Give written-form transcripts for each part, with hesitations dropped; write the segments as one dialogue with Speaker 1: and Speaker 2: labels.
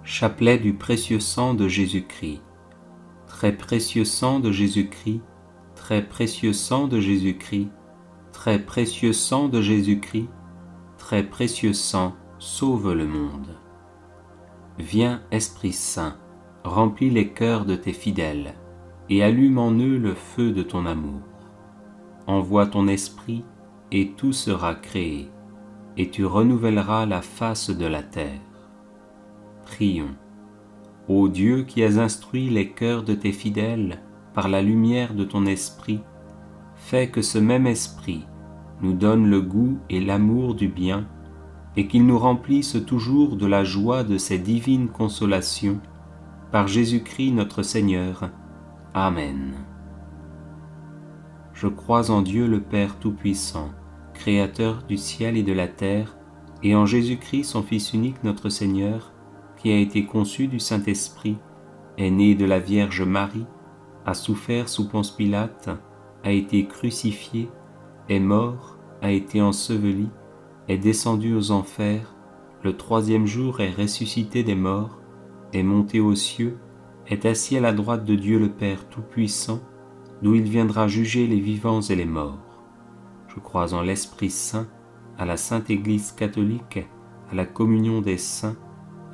Speaker 1: Chapelet du précieux sang de Jésus-Christ. Très précieux sang de Jésus-Christ, très précieux sang de Jésus-Christ, très précieux sang de Jésus-Christ, très précieux sang, sauve le monde. Viens, Esprit Saint, remplis les cœurs de tes fidèles, et allume en eux le feu de ton amour. Envoie ton esprit, et tout sera créé, et tu renouvelleras la face de la terre. Prions. Ô Dieu qui as instruit les cœurs de tes fidèles par la lumière de ton esprit, fais que ce même esprit nous donne le goût et l'amour du bien, et qu'il nous remplisse toujours de la joie de ces divines consolations, par Jésus-Christ notre Seigneur. Amen. Je crois en Dieu le Père Tout-Puissant, Créateur du ciel et de la terre, et en Jésus-Christ son Fils unique notre Seigneur, qui a été conçu du Saint-Esprit, est né de la Vierge Marie, a souffert sous Ponce Pilate, a été crucifié, est mort, a été enseveli, est descendu aux enfers, le troisième jour est ressuscité des morts, est monté aux cieux, est assis à la droite de Dieu le Père Tout-Puissant, d'où il viendra juger les vivants et les morts. Je crois en l'Esprit Saint, à la Sainte Église catholique, à la communion des saints,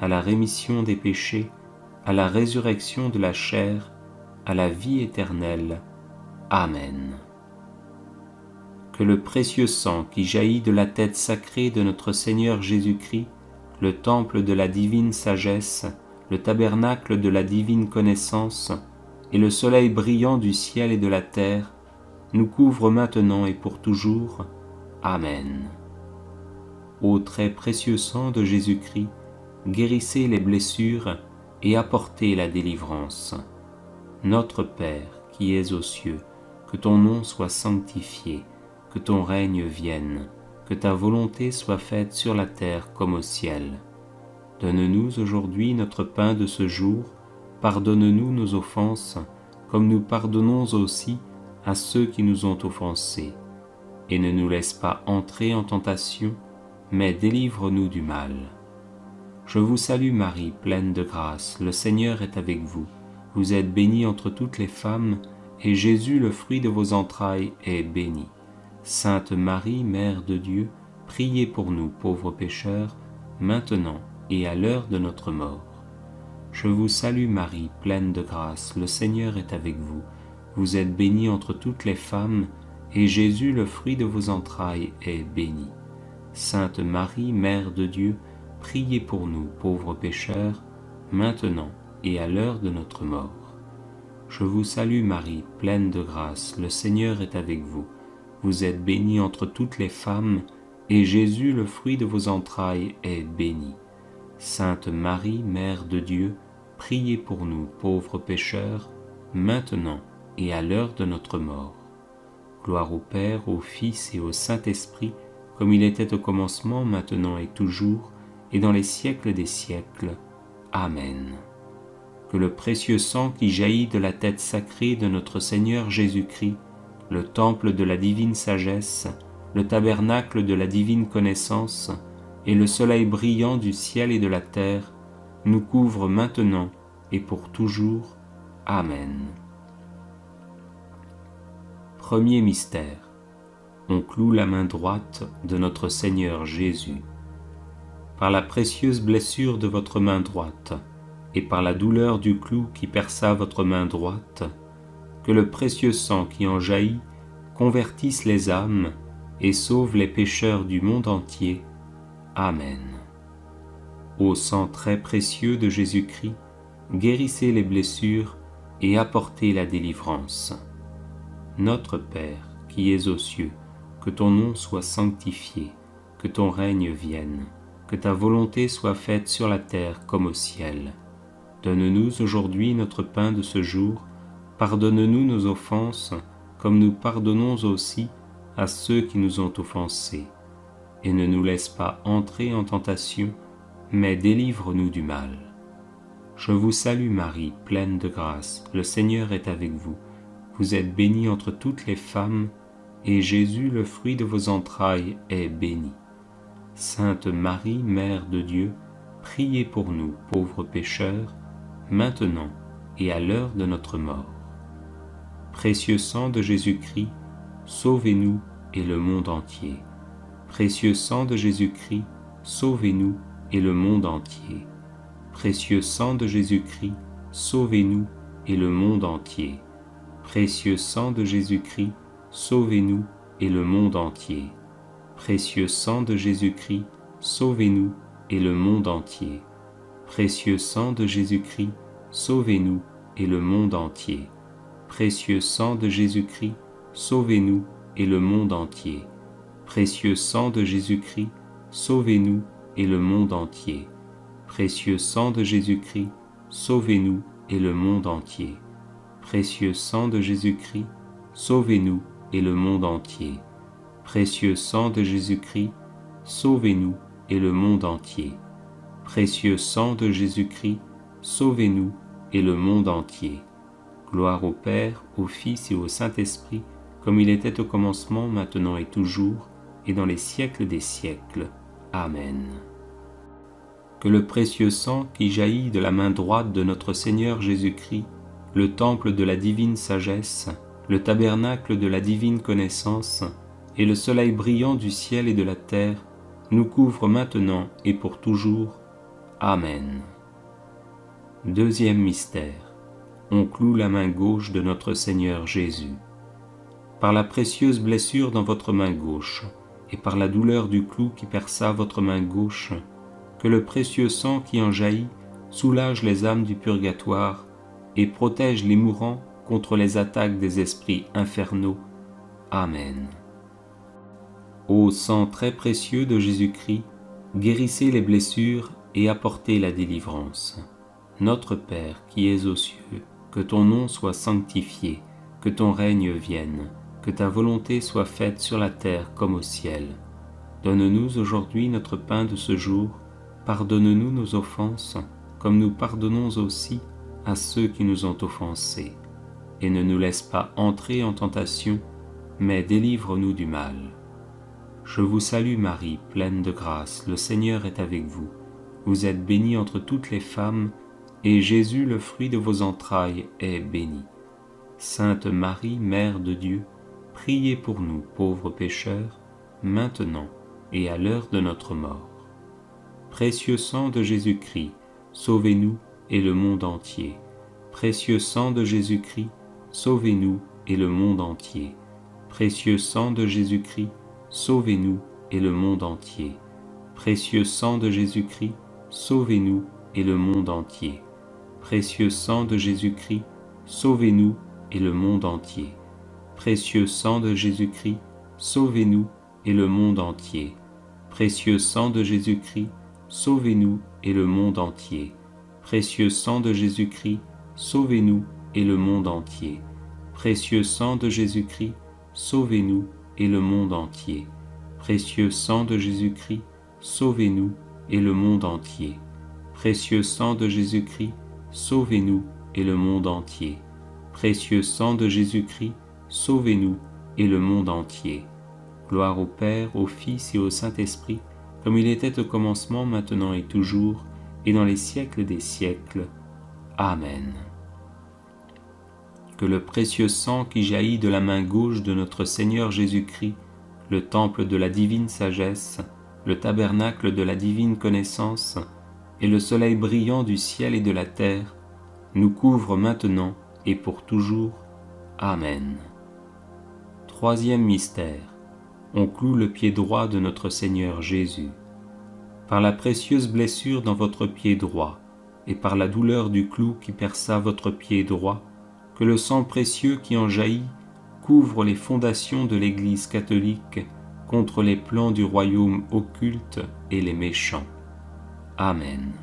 Speaker 1: à la rémission des péchés, à la résurrection de la chair, à la vie éternelle. Amen. Que le précieux sang qui jaillit de la tête sacrée de notre Seigneur Jésus-Christ, le temple de la divine sagesse, le tabernacle de la divine connaissance, et le soleil brillant du ciel et de la terre, nous couvre maintenant et pour toujours. Amen. Ô très précieux sang de Jésus-Christ, guérissez les blessures et apportez la délivrance. Notre Père, qui es aux cieux, que ton nom soit sanctifié, que ton règne vienne, que ta volonté soit faite sur la terre comme au ciel. Donne-nous aujourd'hui notre pain de ce jour, pardonne-nous nos offenses, comme nous pardonnons aussi à ceux qui nous ont offensés. Et ne nous laisse pas entrer en tentation, mais délivre-nous du mal. Je vous salue Marie, pleine de grâce, le Seigneur est avec vous. Vous êtes bénie entre toutes les femmes, et Jésus, le fruit de vos entrailles, est béni. Sainte Marie, Mère de Dieu, priez pour nous pauvres pécheurs, maintenant et à l'heure de notre mort. Je vous salue Marie, pleine de grâce, le Seigneur est avec vous. Vous êtes bénie entre toutes les femmes, et Jésus, le fruit de vos entrailles, est béni. Sainte Marie, Mère de Dieu, priez pour nous, pauvres pécheurs, maintenant et à l'heure de notre mort. Je vous salue Marie, pleine de grâce, le Seigneur est avec vous. Vous êtes bénie entre toutes les femmes, et Jésus, le fruit de vos entrailles, est béni. Sainte Marie, Mère de Dieu, priez pour nous, pauvres pécheurs, maintenant et à l'heure de notre mort. Gloire au Père, au Fils et au Saint-Esprit, comme il était au commencement, maintenant et toujours, et dans les siècles des siècles. Amen. Que le précieux sang qui jaillit de la tête sacrée de notre Seigneur Jésus-Christ, le temple de la divine sagesse, le tabernacle de la divine connaissance, et le soleil brillant du ciel et de la terre, nous couvre maintenant et pour toujours. Amen. Premier mystère. On cloue la main droite de notre Seigneur Jésus. Par la précieuse blessure de votre main droite, et par la douleur du clou qui perça votre main droite, que le précieux sang qui en jaillit convertisse les âmes et sauve les pécheurs du monde entier. Amen. Ô sang très précieux de Jésus-Christ, guérissez les blessures et apportez la délivrance. Notre Père, qui es aux cieux, que ton nom soit sanctifié, que ton règne vienne, que ta volonté soit faite sur la terre comme au ciel. Donne-nous aujourd'hui notre pain de ce jour, pardonne-nous nos offenses, comme nous pardonnons aussi à ceux qui nous ont offensés. Et ne nous laisse pas entrer en tentation, mais délivre-nous du mal. Je vous salue Marie, pleine de grâce, le Seigneur est avec vous. Vous êtes bénie entre toutes les femmes, et Jésus, le fruit de vos entrailles, est béni. Sainte Marie, Mère de Dieu, priez pour nous, pauvres pécheurs, maintenant et à l'heure de notre mort. Précieux sang de Jésus-Christ, sauvez-nous et le monde entier. Précieux sang de Jésus-Christ, sauvez-nous et le monde entier. Précieux sang de Jésus-Christ, sauvez-nous et le monde entier. Précieux sang de Jésus-Christ, sauvez-nous et le monde entier. Précieux sang de Jésus-Christ, sauvez-nous et le monde entier. Précieux sang de Jésus-Christ, sauvez-nous et le monde entier. Précieux sang de Jésus-Christ, sauvez-nous et le monde entier. Précieux sang de Jésus-Christ, sauvez-nous et le monde entier. Précieux sang de Jésus-Christ, sauvez-nous et le monde entier. Précieux sang de Jésus-Christ, sauvez-nous et le monde entier. Précieux sang de Jésus-Christ, sauvez-nous et le monde entier. Précieux sang de Jésus-Christ, sauvez-nous et le monde entier. Gloire au Père, au Fils et au Saint-Esprit, comme il était au commencement, maintenant et toujours, et dans les siècles des siècles. Amen. Que le précieux sang qui jaillit de la main droite de notre Seigneur Jésus-Christ, le temple de la divine sagesse, le tabernacle de la divine connaissance, et le soleil brillant du ciel et de la terre, nous couvre maintenant et pour toujours. Amen. Deuxième mystère. On cloue la main gauche de notre Seigneur Jésus. Par la précieuse blessure dans votre main gauche, et par la douleur du clou qui perça votre main gauche, que le précieux sang qui en jaillit soulage les âmes du purgatoire et protège les mourants contre les attaques des esprits infernaux. Amen. Ô sang très précieux de Jésus-Christ, guérissez les blessures et apportez la délivrance. Notre Père qui es aux cieux, que ton nom soit sanctifié, que ton règne vienne, que ta volonté soit faite sur la terre comme au ciel. Donne-nous aujourd'hui notre pain de ce jour, pardonne-nous nos offenses, comme nous pardonnons aussi à ceux qui nous ont offensés. Et ne nous laisse pas entrer en tentation, mais délivre-nous du mal. Je vous salue Marie, pleine de grâce, le Seigneur est avec vous. Vous êtes bénie entre toutes les femmes, et Jésus, le fruit de vos entrailles, est béni. Sainte Marie, Mère de Dieu, priez pour nous pauvres pécheurs, maintenant et à l'heure de notre mort. Précieux sang de Jésus-Christ, sauvez-nous et le monde entier. Précieux sang de Jésus-Christ, sauvez-nous et le monde entier. Précieux sang de Jésus-Christ, sauvez-nous et le monde entier. Précieux sang de Jésus-Christ, sauvez-nous et le monde entier. Précieux sang de Jésus-Christ, sauvez-nous et le monde entier. Précieux sang de Jésus-Christ, sauvez-nous et le monde entier. Précieux sang de Jésus-Christ, sauvez-nous et le monde entier. Précieux sang de Jésus-Christ, sauvez-nous et le monde entier. Précieux sang de Jésus-Christ, sauvez-nous et le monde entier. Précieux sang de Jésus-Christ, sauvez-nous et le monde entier. Précieux sang de Jésus-Christ, sauvez-nous et le monde entier. Précieux sang de Jésus-Christ, sauvez-nous et le monde entier. Gloire au Père, au Fils et au Saint-Esprit, comme il était au commencement, maintenant et toujours, et dans les siècles des siècles. Amen. Que le précieux sang qui jaillit de la main gauche de notre Seigneur Jésus-Christ, le temple de la divine sagesse, le tabernacle de la divine connaissance, et le soleil brillant du ciel et de la terre, nous couvre maintenant et pour toujours. Amen. Troisième mystère. On cloue le pied droit de notre Seigneur Jésus. Par la précieuse blessure dans votre pied droit, et par la douleur du clou qui perça votre pied droit, que le sang précieux qui en jaillit couvre les fondations de l'Église catholique contre les plans du royaume occulte et les méchants. Amen.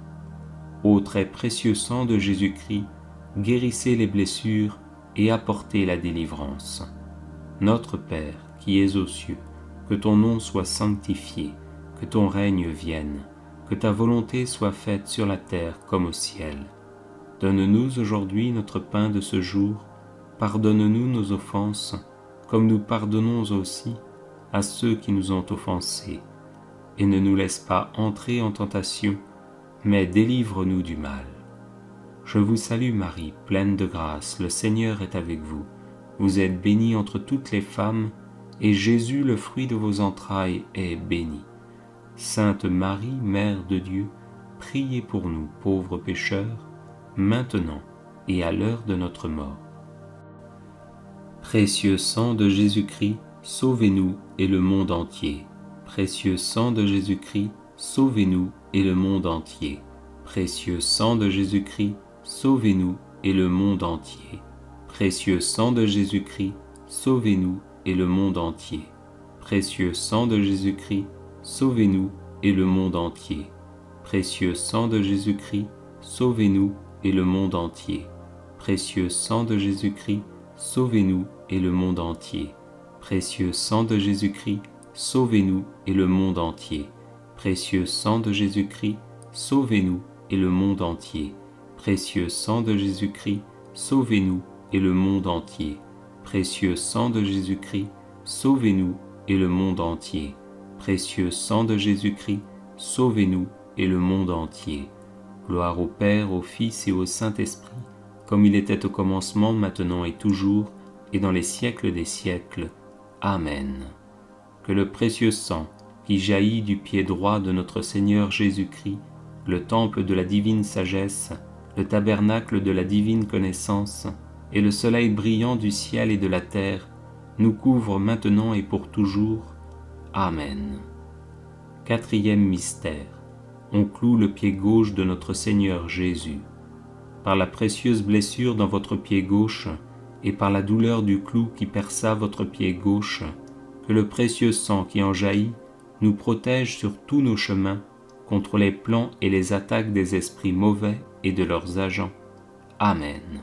Speaker 1: Ô très précieux sang de Jésus-Christ, guérissez les blessures et apportez la délivrance. Notre Père, qui es aux cieux, que ton nom soit sanctifié, que ton règne vienne, que ta volonté soit faite sur la terre comme au ciel. Donne-nous aujourd'hui notre pain de ce jour, pardonne-nous nos offenses, comme nous pardonnons aussi à ceux qui nous ont offensés, et ne nous laisse pas entrer en tentation, mais délivre-nous du mal. Je vous salue Marie, pleine de grâce, le Seigneur est avec vous. Vous êtes bénie entre toutes les femmes, et Jésus, le fruit de vos entrailles, est béni. Sainte Marie, Mère de Dieu, priez pour nous, pauvres pécheurs, maintenant et à l'heure de notre mort. Précieux sang de Jésus-Christ, sauvez-nous et le monde entier. Précieux sang de Jésus-Christ, sauvez-nous et le monde entier. Précieux sang de Jésus-Christ, sauvez-nous et le monde entier. Précieux sang de Jésus-Christ, sauvez-nous et le monde entier. Précieux sang de Jésus-Christ, sauvez-nous et le monde entier. Précieux sang de Jésus-Christ, sauvez-nous et le monde entier. Précieux sang de Jésus-Christ, sauvez-nous et le monde entier. Précieux sang de Jésus-Christ, sauvez-nous et le monde entier. Précieux sang de Jésus-Christ, sauvez-nous et le monde entier. Précieux sang de Jésus-Christ, sauvez-nous et le monde entier. Précieux sang de Jésus-Christ, sauvez-nous et le monde entier. Précieux sang de Jésus-Christ, sauvez-nous et le monde entier. Gloire au Père, au Fils et au Saint-Esprit, comme il était au commencement, maintenant et toujours, et dans les siècles des siècles. Amen. Que le précieux sang qui jaillit du pied droit de notre Seigneur Jésus-Christ, le temple de la divine sagesse, le tabernacle de la divine connaissance, et le soleil brillant du ciel et de la terre, nous couvre maintenant et pour toujours. Amen. Quatrième mystère. On cloue le pied gauche de notre Seigneur Jésus. Par la précieuse blessure dans votre pied gauche, et par la douleur du clou qui perça votre pied gauche, que le précieux sang qui en jaillit nous protège sur tous nos chemins contre les plans et les attaques des esprits mauvais et de leurs agents. Amen.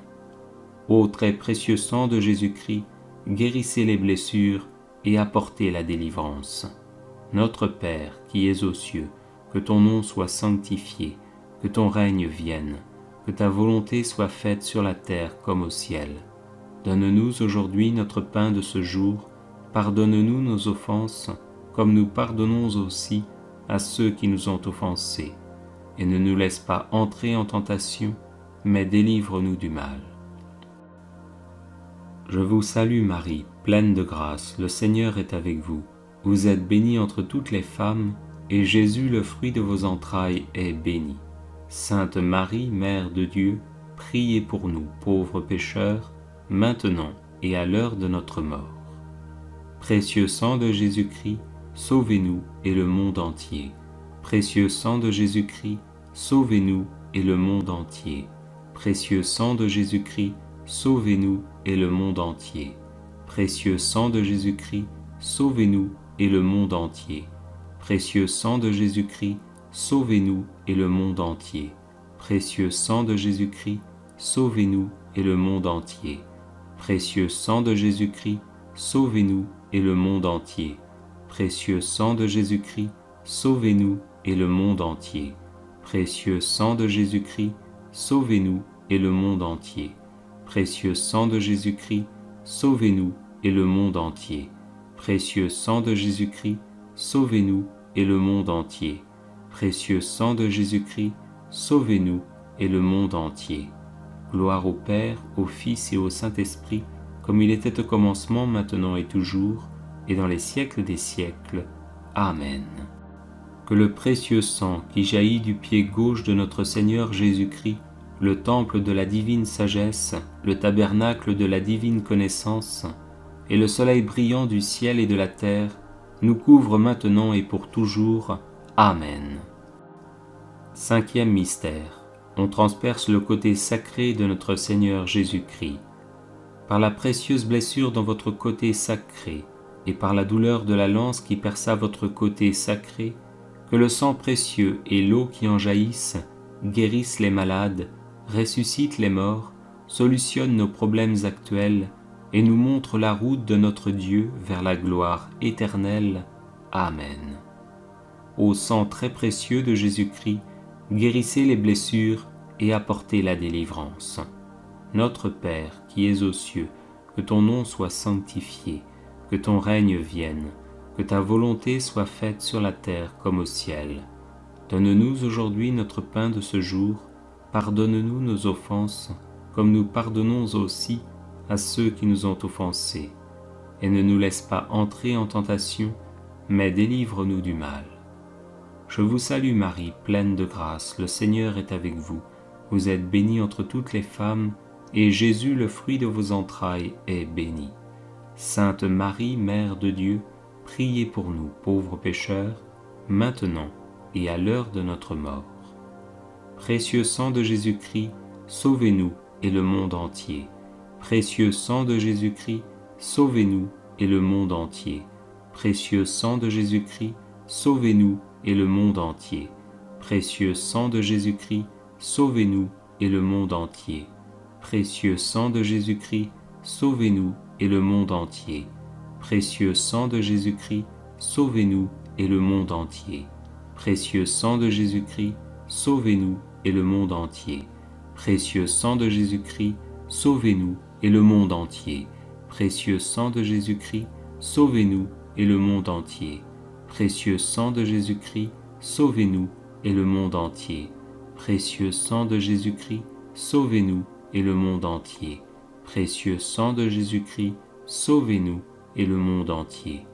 Speaker 1: Ô très précieux sang de Jésus-Christ, guérissez les blessures et apportez la délivrance. Notre Père qui es aux cieux, que ton nom soit sanctifié, que ton règne vienne, que ta volonté soit faite sur la terre comme au ciel. Donne-nous aujourd'hui notre pain de ce jour, pardonne-nous nos offenses, comme nous pardonnons aussi à ceux qui nous ont offensés, et ne nous laisse pas entrer en tentation, mais délivre-nous du mal. Je vous salue Marie, pleine de grâce, le Seigneur est avec vous. Vous êtes bénie entre toutes les femmes, et Jésus, le fruit de vos entrailles, est béni. Sainte Marie, Mère de Dieu, priez pour nous, pauvres pécheurs, maintenant et à l'heure de notre mort. Précieux sang de Jésus-Christ, sauvez-nous et le monde entier. Précieux sang de Jésus-Christ, sauvez-nous et le monde entier. Précieux sang de Jésus-Christ, sauvez-nous et le monde entier. Précieux sang de Jésus-Christ, sauvez-nous et le monde entier. Précieux sang de Jésus-Christ, sauvez-nous et le monde entier. Précieux sang de Jésus-Christ, sauvez-nous et le monde entier. Précieux sang de Jésus-Christ, sauvez-nous et le monde entier. Précieux sang de Jésus-Christ, sauvez-nous et le monde entier. Précieux sang de Jésus-Christ, sauvez-nous et le monde entier. Précieux sang de Jésus-Christ, sauvez-nous et le monde entier. Précieux sang de Jésus-Christ, sauvez-nous et le monde entier. Précieux sang de Jésus-Christ, sauvez-nous et le monde entier. Gloire au Père, au Fils et au Saint-Esprit, comme il était au commencement, maintenant et toujours, et dans les siècles des siècles. Amen. Que le précieux sang qui jaillit du pied gauche de notre Seigneur Jésus-Christ, le temple de la divine sagesse, le tabernacle de la divine connaissance, et le soleil brillant du ciel et de la terre, nous couvre maintenant et pour toujours. Amen. Cinquième mystère. On transperce le côté sacré de notre Seigneur Jésus-Christ. Par la précieuse blessure dans votre côté sacré, et par la douleur de la lance qui perça votre côté sacré, que le sang précieux et l'eau qui en jaillissent guérissent les malades, ressuscitent les morts, solutionnent nos problèmes actuels et nous montrent la route de notre Dieu vers la gloire éternelle. Amen. Ô sang très précieux de Jésus-Christ, guérissez les blessures et apportez la délivrance. Notre Père qui es aux cieux, que ton nom soit sanctifié, que ton règne vienne, que ta volonté soit faite sur la terre comme au ciel. Donne-nous aujourd'hui notre pain de ce jour. Pardonne-nous nos offenses, comme nous pardonnons aussi à ceux qui nous ont offensés. Et ne nous laisse pas entrer en tentation, mais délivre-nous du mal. Je vous salue Marie, pleine de grâce, le Seigneur est avec vous. Vous êtes bénie entre toutes les femmes, et Jésus, le fruit de vos entrailles, est béni. Sainte Marie, Mère de Dieu, priez pour nous, pauvres pécheurs, maintenant et à l'heure de notre mort. Précieux sang de Jésus-Christ, sauvez-nous et le monde entier. Précieux sang de Jésus-Christ, sauvez-nous et le monde entier. Précieux sang de Jésus-Christ, sauvez-nous et le monde entier. Précieux sang de Jésus-Christ, sauvez-nous et le monde entier. Précieux sang de Jésus-Christ, sauvez-nous et le monde entier. Précieux sang de Jésus-Christ, sauvez-nous et le monde entier. Précieux sang de Jésus-Christ, sauvez-nous et le monde entier. Précieux sang de Jésus-Christ, sauvez-nous et le monde entier. Précieux sang de Jésus-Christ, sauvez-nous et le monde entier. Précieux sang de Jésus-Christ, sauvez-nous et le monde entier. Précieux sang de Jésus-Christ, sauvez-nous et le monde entier. Précieux sang de Jésus-Christ, sauvez-nous et le monde entier.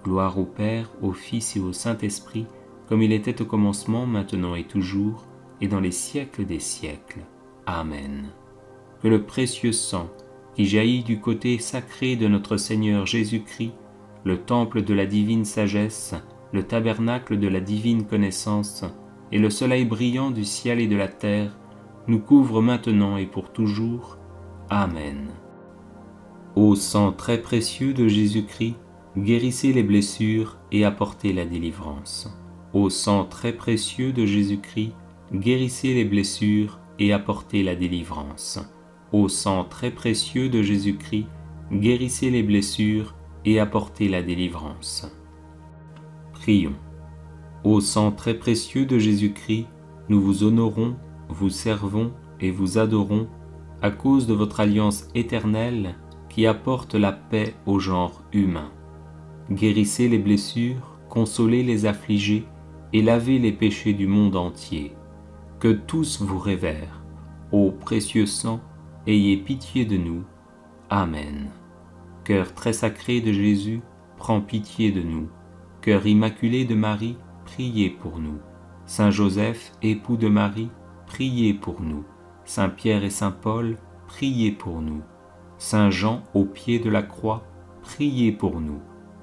Speaker 1: Gloire au Père, au Fils et au Saint-Esprit, comme il était au commencement, maintenant et toujours, et dans les siècles des siècles. Amen. Que le précieux sang, qui jaillit du côté sacré de notre Seigneur Jésus-Christ, le temple de la divine sagesse, le tabernacle de la divine connaissance, et le soleil brillant du ciel et de la terre, nous couvre maintenant et pour toujours. Amen. Ô sang très précieux de Jésus-Christ, guérissez les blessures et apportez la délivrance. Ô sang très précieux de Jésus-Christ, guérissez les blessures et apportez la délivrance. Ô sang très précieux de Jésus-Christ, guérissez les blessures et apportez la délivrance. Prions. Ô sang très précieux de Jésus-Christ, nous vous honorons, vous servons et vous adorons à cause de votre alliance éternelle qui apporte la paix au genre humain. Guérissez les blessures, consolez les affligés et lavez les péchés du monde entier. Que tous vous révèrent. Ô précieux sang, ayez pitié de nous. Amen. Cœur très sacré de Jésus, prends pitié de nous. Cœur immaculé de Marie, priez pour nous. Saint Joseph, époux de Marie, priez pour nous. Saint Pierre et Saint Paul, priez pour nous. Saint Jean, au pied de la croix, priez pour nous.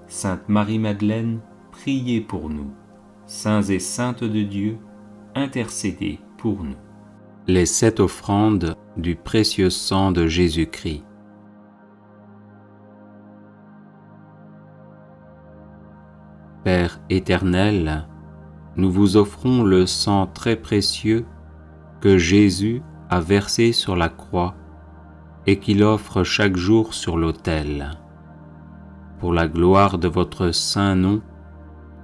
Speaker 1: Sainte Marie-Madeleine, priez pour nous. Saints et saintes de Dieu, intercédez pour nous. Les 7 offrandes du précieux sang de Jésus-Christ. Père éternel, nous vous offrons le sang très précieux que Jésus a versé sur la croix et qu'il offre chaque jour sur l'autel. Pour la gloire de votre saint nom,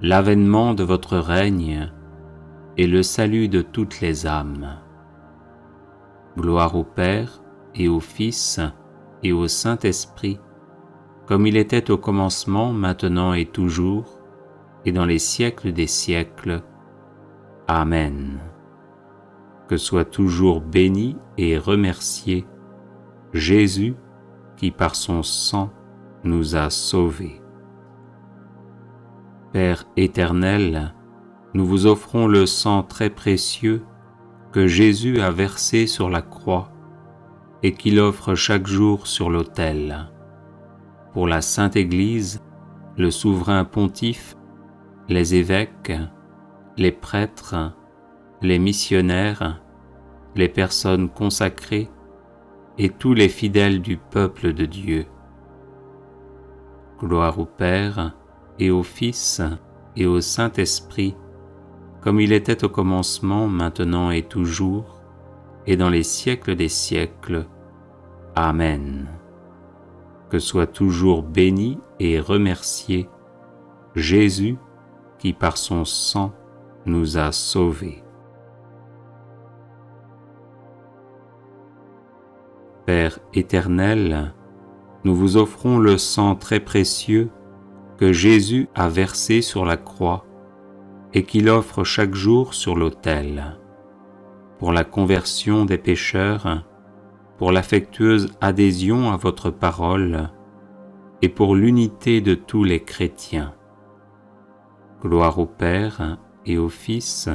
Speaker 1: l'avènement de votre règne et le salut de toutes les âmes. Gloire au Père et au Fils et au Saint-Esprit, comme il était au commencement, maintenant et toujours, et dans les siècles des siècles. Amen. Que soit toujours béni et remercié Jésus qui par son sang nous a sauvés. Père éternel, nous vous offrons le sang très précieux que Jésus a versé sur la croix et qu'il offre chaque jour sur l'autel. Pour la Sainte Église, le souverain pontife, les évêques, les prêtres, les missionnaires, les personnes consacrées et tous les fidèles du peuple de Dieu. Gloire au Père et au Fils et au Saint-Esprit, comme il était au commencement, maintenant et toujours, et dans les siècles des siècles. Amen. Que soit toujours béni et remercié Jésus qui par son sang nous a sauvés. Père éternel, nous vous offrons le sang très précieux que Jésus a versé sur la croix et qu'il offre chaque jour sur l'autel, pour la conversion des pécheurs, pour l'affectueuse adhésion à votre parole et pour l'unité de tous les chrétiens. Gloire au Père et au Fils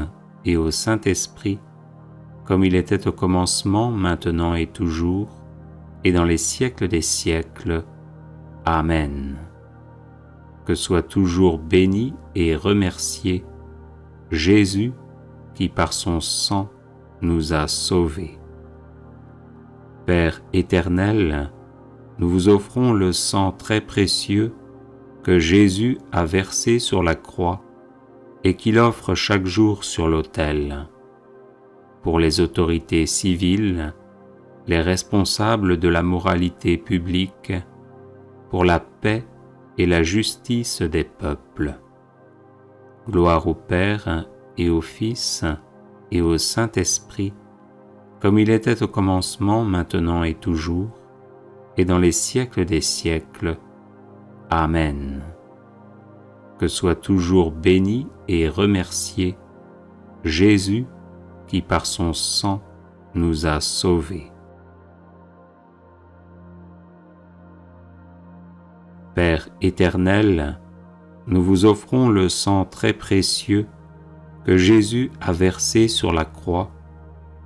Speaker 1: et au Saint-Esprit, comme il était au commencement, maintenant et toujours, et dans les siècles des siècles. Amen. Que soit toujours béni et remercié Jésus qui par son sang nous a sauvés. Père éternel, nous vous offrons le sang très précieux que Jésus a versé sur la croix et qu'il offre chaque jour sur l'autel, pour les autorités civiles, les responsables de la moralité publique, pour la paix et la justice des peuples. Gloire au Père et au Fils et au Saint-Esprit, comme il était au commencement, maintenant et toujours, et dans les siècles des siècles. Amen. Que soit toujours béni et remercié Jésus qui par son sang nous a sauvés. Père éternel, nous vous offrons le sang très précieux que Jésus a versé sur la croix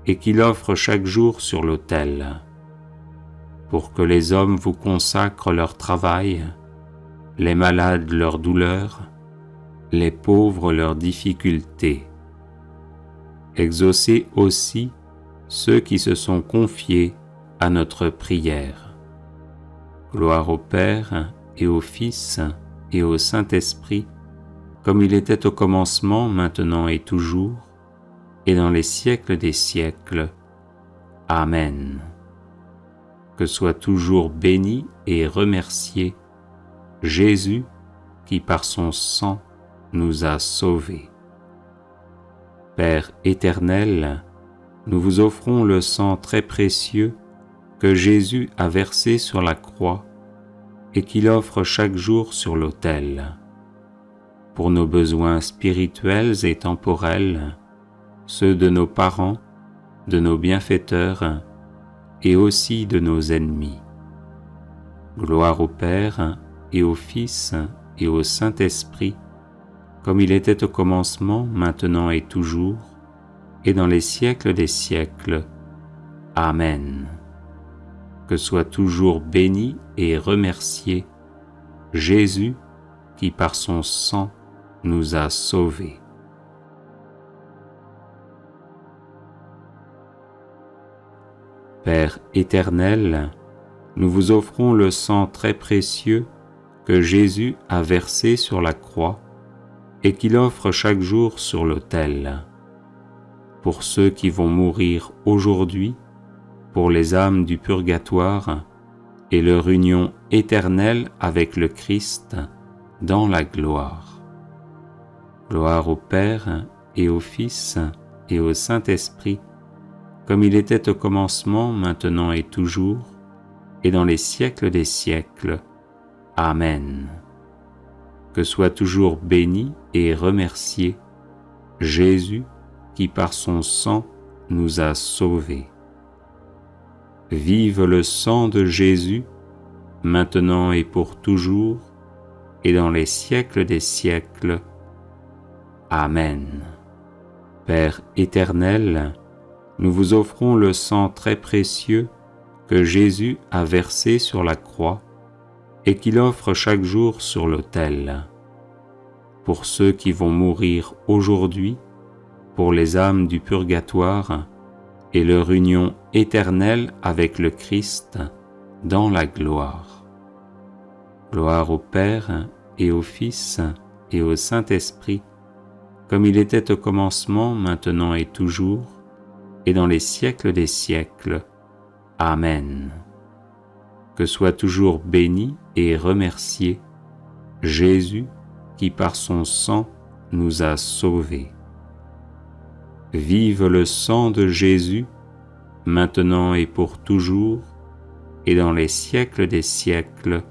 Speaker 1: et qu'il offre chaque jour sur l'autel, pour que les hommes vous consacrent leur travail, les malades leurs douleurs, les pauvres leurs difficultés. Exaucez aussi ceux qui se sont confiés à notre prière. Gloire au Père et au Fils et au Saint-Esprit, comme il était au commencement, maintenant et toujours, et dans les siècles des siècles. Amen. Que soit toujours béni et remercié Jésus qui par son sang nous a sauvés. Père éternel, nous vous offrons le sang très précieux que Jésus a versé sur la croix et qu'il offre chaque jour sur l'autel, pour nos besoins spirituels et temporels, ceux de nos parents, de nos bienfaiteurs et aussi de nos ennemis. Gloire au Père et au Fils et au Saint-Esprit, comme il était au commencement, maintenant et toujours, et dans les siècles des siècles. Amen. Que soit toujours béni et remercié Jésus qui par son sang nous a sauvés. Père éternel, nous vous offrons le sang très précieux que Jésus a versé sur la croix et qu'il offre chaque jour sur l'autel, pour ceux qui vont mourir aujourd'hui, pour les âmes du purgatoire et leur union éternelle avec le Christ dans la gloire. Gloire au Père et au Fils et au Saint-Esprit, comme il était au commencement, maintenant et toujours, et dans les siècles des siècles. Amen. Que soit toujours béni et remercié Jésus qui par son sang nous a sauvés. Vive le sang de Jésus, maintenant et pour toujours, et dans les siècles des siècles. Amen. Père éternel, nous vous offrons le sang très précieux que Jésus a versé sur la croix et qu'il offre chaque jour sur l'autel, pour ceux qui vont mourir aujourd'hui, pour les âmes du purgatoire et leur union éternelle avec le Christ dans la gloire. Gloire au Père et au Fils et au Saint-Esprit, comme il était au commencement, maintenant et toujours, et dans les siècles des siècles. Amen. Que soit toujours béni et remercié Jésus qui par son sang nous a sauvés. Vive le sang de Jésus, maintenant et pour toujours, et dans les siècles des siècles.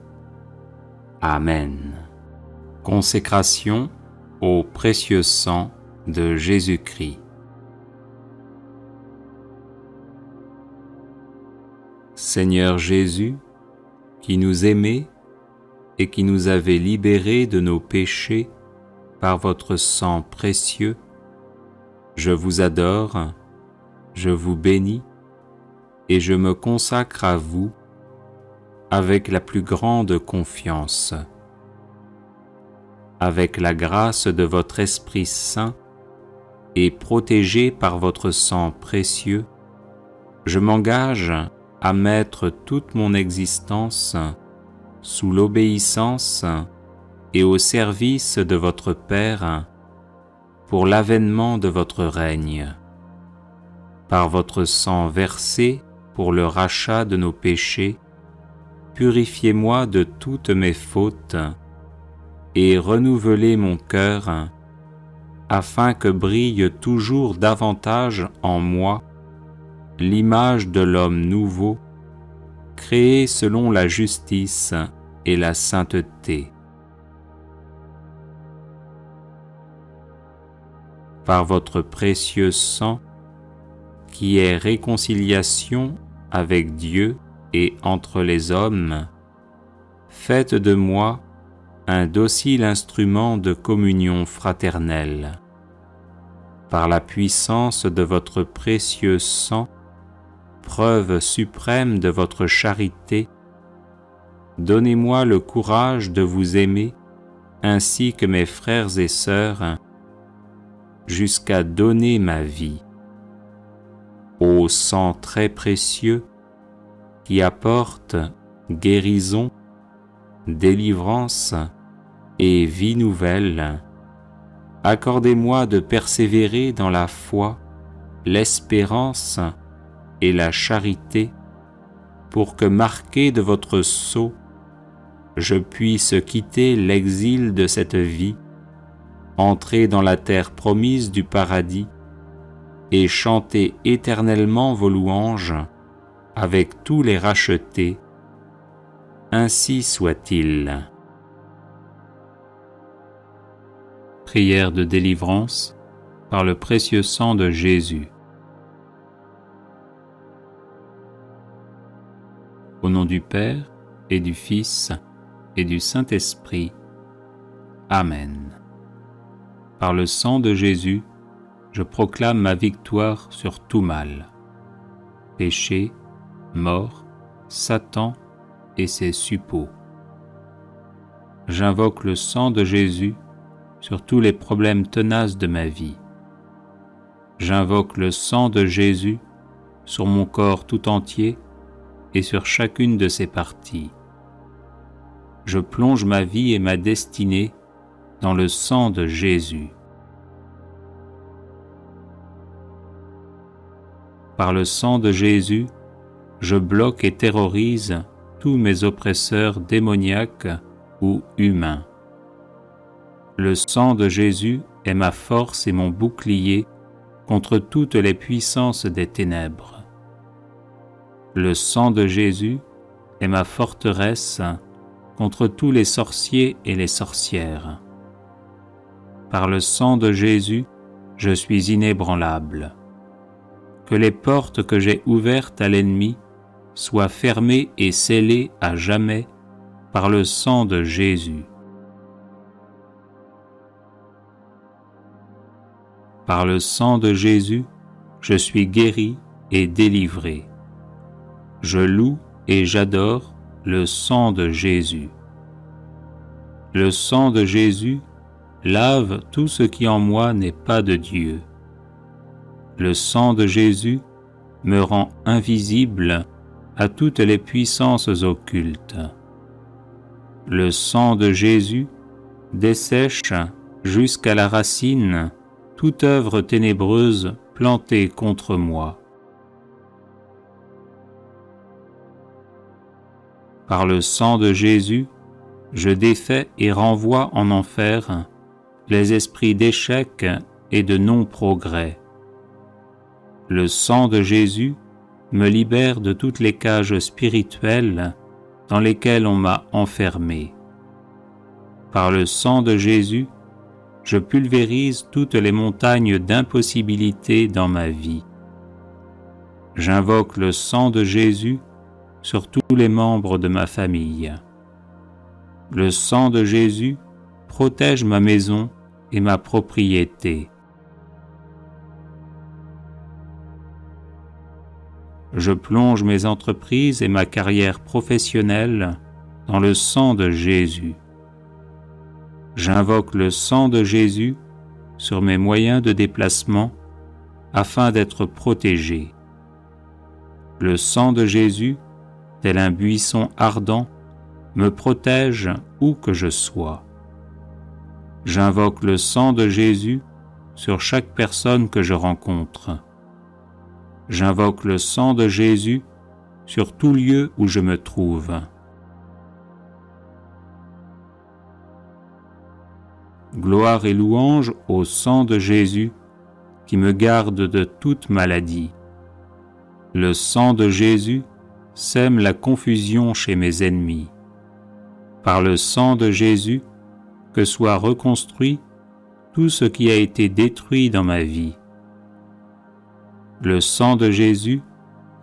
Speaker 1: Amen. Consécration au précieux sang de Jésus-Christ. Seigneur Jésus, qui nous aimez et qui nous avez libérés de nos péchés par votre sang précieux, je vous adore, je vous bénis et je me consacre à vous avec la plus grande confiance. Avec la grâce de votre Esprit Saint et protégé par votre sang précieux, je m'engage à mettre toute mon existence sous l'obéissance et au service de votre Père pour l'avènement de votre règne. Par votre sang versé pour le rachat de nos péchés, purifiez-moi de toutes mes fautes et renouvelez mon cœur afin que brille toujours davantage en moi l'image de l'homme nouveau, créé selon la justice et la sainteté. Par votre précieux sang, qui est réconciliation avec Dieu et entre les hommes, faites de moi un docile instrument de communion fraternelle. Par la puissance de votre précieux sang, preuve suprême de votre charité, donnez-moi le courage de vous aimer ainsi que mes frères et sœurs, jusqu'à donner ma vie. Ô sang très précieux, qui apporte guérison, délivrance et vie nouvelle, accordez-moi de persévérer dans la foi, l'espérance et la charité, pour que, marqué de votre sceau, je puisse quitter l'exil de cette vie, entrer dans la terre promise du paradis et chanter éternellement vos louanges avec tous les rachetés. Ainsi soit-il. Prière de délivrance par le précieux sang de Jésus. Au nom du Père et du Fils et du Saint-Esprit. Amen. Par le sang de Jésus, je proclame ma victoire sur tout mal. Péché, mort, Satan et ses suppôts. J'invoque le sang de Jésus sur tous les problèmes tenaces de ma vie. J'invoque le sang de Jésus sur mon corps tout entier et sur chacune de ses parties. Je plonge ma vie et ma destinée dans le sang de Jésus. Par le sang de Jésus, je bloque et terrorise tous mes oppresseurs démoniaques ou humains. Le sang de Jésus est ma force et mon bouclier contre toutes les puissances des ténèbres. Le sang de Jésus est ma forteresse contre tous les sorciers et les sorcières. Par le sang de Jésus, je suis inébranlable. Que les portes que j'ai ouvertes à l'ennemi soient fermées et scellées à jamais par le sang de Jésus. Par le sang de Jésus, je suis guéri et délivré. Je loue et j'adore le sang de Jésus. Le sang de Jésus lave tout ce qui en moi n'est pas de Dieu. Le sang de Jésus me rend invisible à toutes les puissances occultes. Le sang de Jésus dessèche jusqu'à la racine toute œuvre ténébreuse plantée contre moi. Par le sang de Jésus, je défais et renvoie en enfer les esprits d'échec et de non-progrès. Le sang de Jésus me libère de toutes les cages spirituelles dans lesquelles on m'a enfermé. Par le sang de Jésus, je pulvérise toutes les montagnes d'impossibilités dans ma vie. J'invoque le sang de Jésus sur tous les membres de ma famille. Le sang de Jésus protège ma maison et ma propriété. Je plonge mes entreprises et ma carrière professionnelle dans le sang de Jésus. J'invoque le sang de Jésus sur mes moyens de déplacement afin d'être protégé. Le sang de Jésus, tel un buisson ardent, me protège où que je sois. J'invoque le sang de Jésus sur chaque personne que je rencontre. J'invoque le sang de Jésus sur tout lieu où je me trouve. Gloire et louange au sang de Jésus qui me garde de toute maladie. Le sang de Jésus sème la confusion chez mes ennemis. Par le sang de Jésus, que soit reconstruit tout ce qui a été détruit dans ma vie. Le sang de Jésus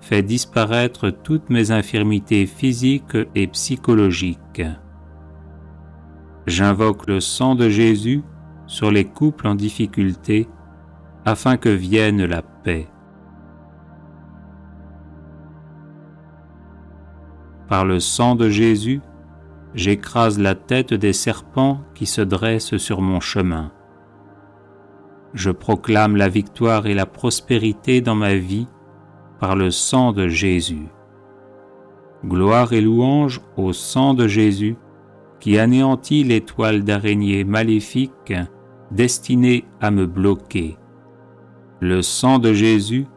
Speaker 1: fait disparaître toutes mes infirmités physiques et psychologiques. J'invoque le sang de Jésus sur les couples en difficulté afin que vienne la paix. Par le sang de Jésus, j'écrase la tête des serpents qui se dressent sur mon chemin. Je proclame la victoire et la prospérité dans ma vie par le sang de Jésus. Gloire et louange au sang de Jésus qui anéantit les toiles d'araignée maléfiques destinées à me bloquer. Le sang de Jésus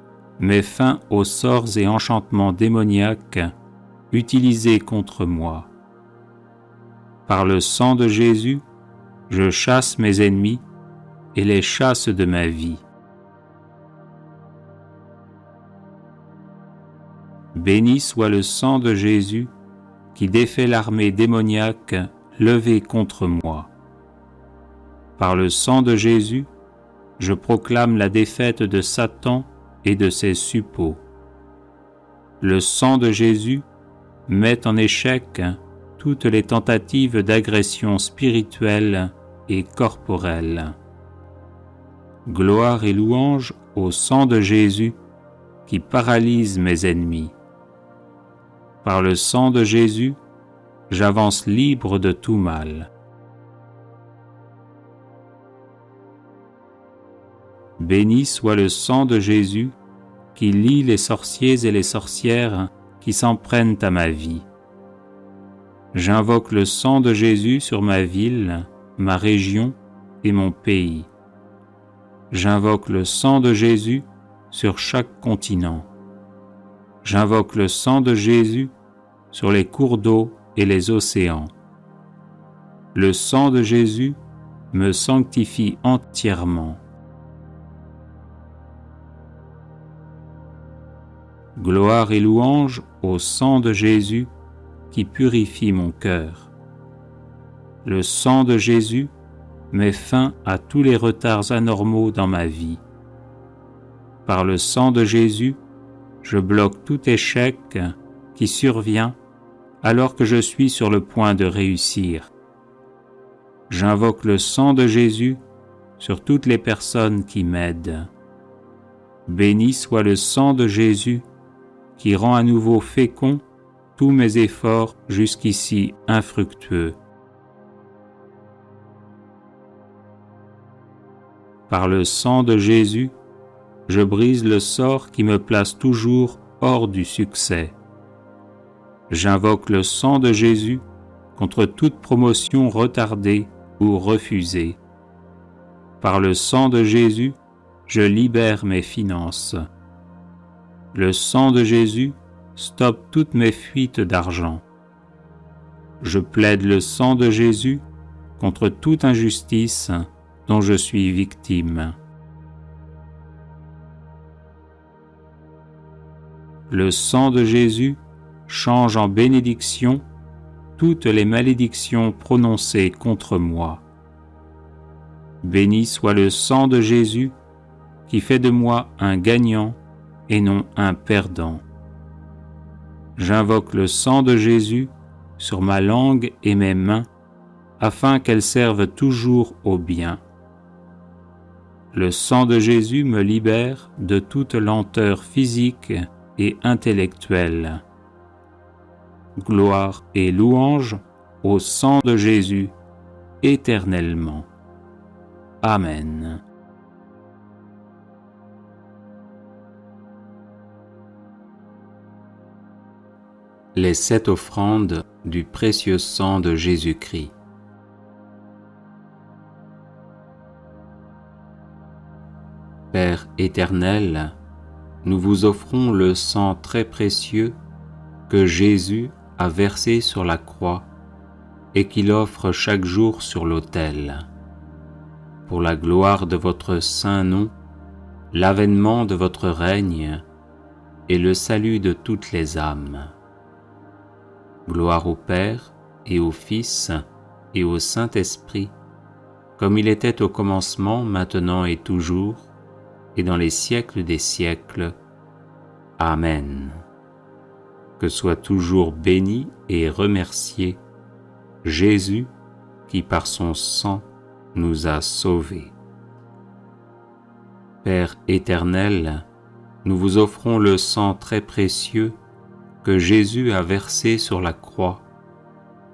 Speaker 1: met fin aux sorts et enchantements démoniaques utilisés contre moi. Par le sang de Jésus, je chasse mes ennemis et les chasse de ma vie. Béni soit le sang de Jésus qui défait l'armée démoniaque levée contre moi. Par le sang de Jésus, je proclame la défaite de Satan et de ses suppôts. Le sang de Jésus met en échec toutes les tentatives d'agression spirituelle et corporelle. Gloire et louange au sang de Jésus qui paralyse mes ennemis. Par le sang de Jésus, j'avance libre de tout mal. Béni soit le sang de Jésus qui lie les sorciers et les sorcières qui s'en prennent à ma vie. J'invoque le sang de Jésus sur ma ville, ma région et mon pays. J'invoque le sang de Jésus sur chaque continent. J'invoque le sang de Jésus sur les cours d'eau et les océans. Le sang de Jésus me sanctifie entièrement. Gloire et louange au sang de Jésus qui purifie mon cœur. Le sang de Jésus met fin à tous les retards anormaux dans ma vie. Par le sang de Jésus, je bloque tout échec qui survient alors que je suis sur le point de réussir. J'invoque le sang de Jésus sur toutes les personnes qui m'aident. Béni soit le sang de Jésus qui rend à nouveau fécond tous mes efforts jusqu'ici infructueux. Par le sang de Jésus, je brise le sort qui me place toujours hors du succès. J'invoque le sang de Jésus contre toute promotion retardée ou refusée. Par le sang de Jésus, je libère mes finances. Le sang de Jésus stoppe toutes mes fuites d'argent. Je plaide le sang de Jésus contre toute injustice dont je suis victime. Le sang de Jésus change en bénédiction toutes les malédictions prononcées contre moi. Béni soit le sang de Jésus qui fait de moi un gagnant et non un perdant. J'invoque le sang de Jésus sur ma langue et mes mains, afin qu'elles servent toujours au bien. Le sang de Jésus me libère de toute lenteur physique et intellectuelle. Gloire et louange au sang de Jésus éternellement. Amen. Les 7 offrandes du précieux sang de Jésus-Christ. Père éternel, nous vous offrons le sang très précieux que Jésus a versé sur la croix et qu'il offre chaque jour sur l'autel. Pour la gloire de votre saint nom, l'avènement de votre règne et le salut de toutes les âmes. Gloire au Père et au Fils et au Saint-Esprit, comme il était au commencement, maintenant et toujours, et dans les siècles des siècles. Amen. Que soit toujours béni et remercié Jésus qui par son sang nous a sauvés. Père éternel, nous vous offrons le sang très précieux que Jésus a versé sur la croix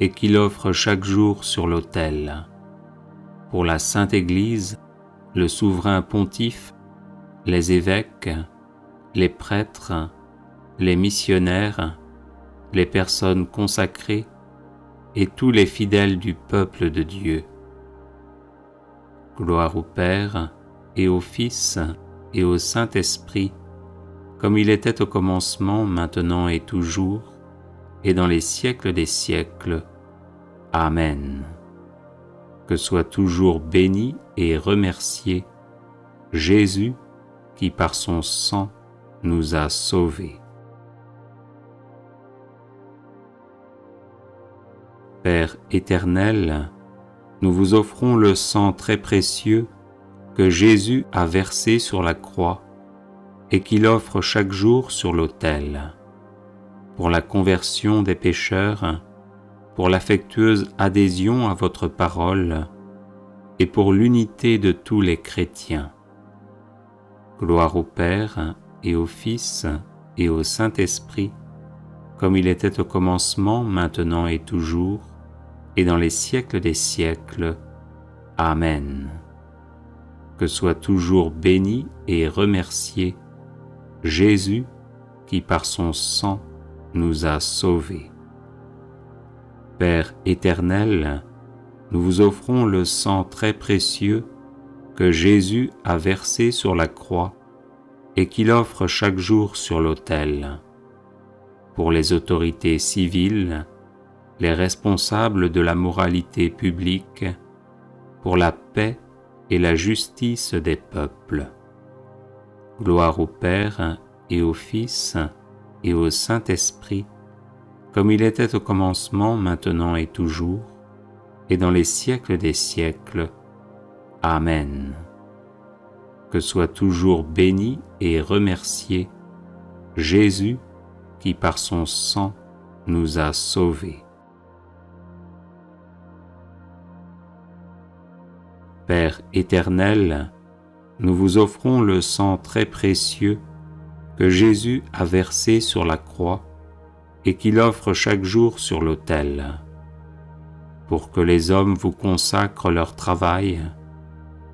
Speaker 1: et qu'il offre chaque jour sur l'autel. Pour la Sainte Église, le souverain pontife, les évêques, les prêtres, les missionnaires, les personnes consacrées et tous les fidèles du peuple de Dieu. Gloire au Père et au Fils et au Saint-Esprit, comme il était au commencement, maintenant et toujours, et dans les siècles des siècles. Amen. Que soit toujours béni et remercié Jésus qui par son sang nous a sauvés. Père éternel, nous vous offrons le sang très précieux que Jésus a versé sur la croix et qu'il offre chaque jour sur l'autel. Pour la conversion des pécheurs, pour l'affectueuse adhésion à votre parole et pour l'unité de tous les chrétiens. Gloire au Père et au Fils et au Saint-Esprit, comme il était au commencement, maintenant et toujours, et dans les siècles des siècles. Amen. Que soit toujours béni et remercié Jésus qui par son sang nous a sauvés. Père éternel, nous vous offrons le sang très précieux que Jésus a versé sur la croix et qu'il offre chaque jour sur l'autel. Pour les autorités civiles, les responsables de la moralité publique, pour la paix et la justice des peuples. Gloire au Père et au Fils et au Saint-Esprit, comme il était au commencement, maintenant et toujours, et dans les siècles des siècles. Amen. Que soit toujours béni et remercié Jésus qui par son sang nous a sauvés. Père éternel, nous vous offrons le sang très précieux que Jésus a versé sur la croix et qu'il offre chaque jour sur l'autel, pour que les hommes vous consacrent leur travail,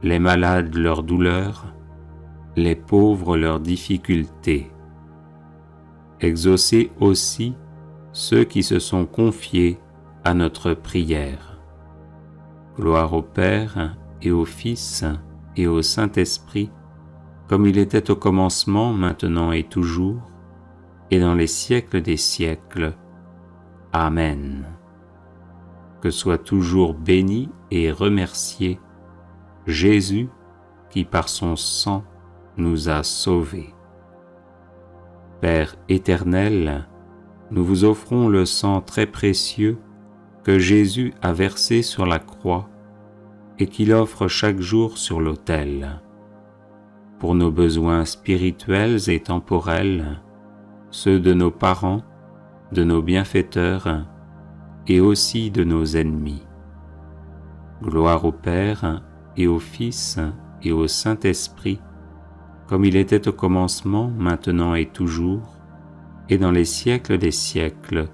Speaker 1: les malades leur douleur, les pauvres leurs difficultés. Exaucez aussi ceux qui se sont confiés à notre prière. Gloire au Père et au Fils et au Saint-Esprit, comme il était au commencement, maintenant et toujours, et dans les siècles des siècles. Amen. Que soit toujours béni et remercié Jésus qui par son sang nous a sauvés. Père éternel, nous vous offrons le sang très précieux que Jésus a versé sur la croix et qu'il offre chaque jour sur l'autel. Pour nos besoins spirituels et temporels, ceux de nos parents, de nos bienfaiteurs et aussi de nos ennemis. Gloire au Père et au Fils et au Saint-Esprit, comme il était au commencement, maintenant et toujours, et dans les siècles des siècles.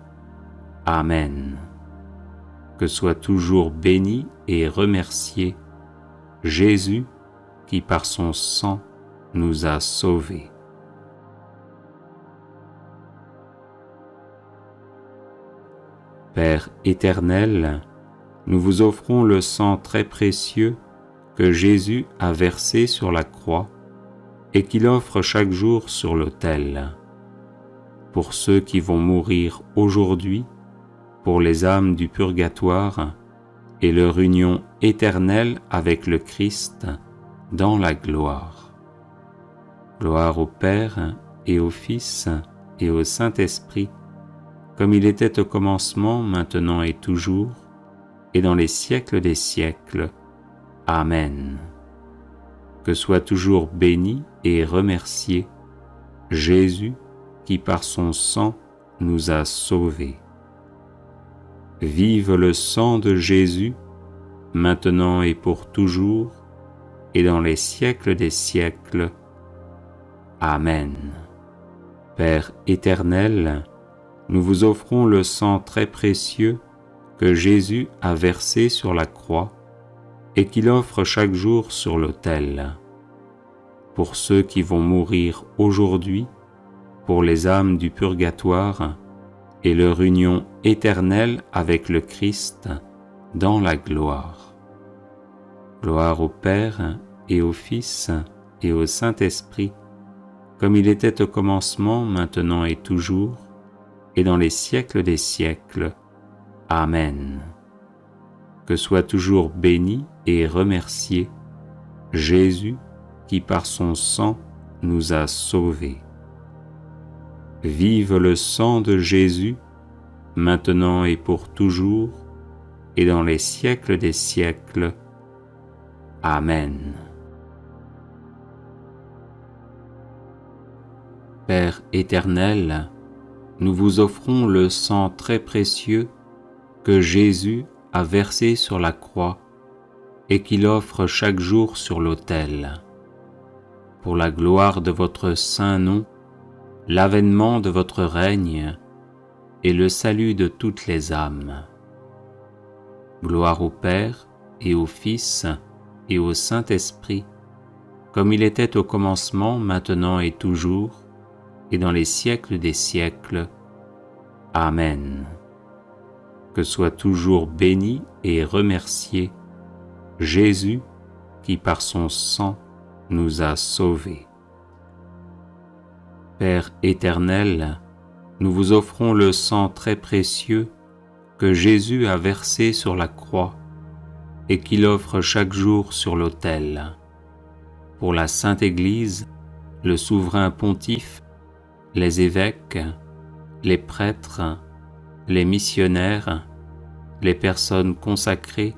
Speaker 1: Amen. Que soit toujours béni et remercié Jésus qui par son sang nous a sauvés. Père éternel, nous vous offrons le sang très précieux que Jésus a versé sur la croix et qu'il offre chaque jour sur l'autel. Pour ceux qui vont mourir aujourd'hui, pour les âmes du purgatoire et leur union éternelle avec le Christ dans la gloire. Gloire au Père et au Fils et au Saint-Esprit, comme il était au commencement, maintenant et toujours, et dans les siècles des siècles. Amen. Que soit toujours béni et remercié Jésus qui par son sang nous a sauvés. Vive le sang de Jésus, maintenant et pour toujours, et dans les siècles des siècles. Amen. Père éternel, nous vous offrons le sang très précieux que Jésus a versé sur la croix et qu'il offre chaque jour sur l'autel. Pour ceux qui vont mourir aujourd'hui, pour les âmes du purgatoire et leur union éternelle avec le Christ dans la gloire. Gloire au Père et au Fils et au Saint-Esprit, comme il était au commencement, maintenant et toujours, et dans les siècles des siècles. Amen. Que soit toujours béni et remercié Jésus qui par son sang nous a sauvés. Vive le sang de Jésus, maintenant et pour toujours, et dans les siècles des siècles. Amen. Père éternel, nous vous offrons le sang très précieux que Jésus a versé sur la croix et qu'il offre chaque jour sur l'autel. Pour la gloire de votre saint nom, l'avènement de votre règne et le salut de toutes les âmes. Gloire au Père et au Fils et au Saint-Esprit, comme il était au commencement, maintenant et toujours, et dans les siècles des siècles. Amen. Que soit toujours béni et remercié Jésus qui par son sang nous a sauvés. Père éternel, nous vous offrons le sang très précieux que Jésus a versé sur la croix et qu'il offre chaque jour sur l'autel. Pour la Sainte Église, le souverain pontife, les évêques, les prêtres, les missionnaires, les personnes consacrées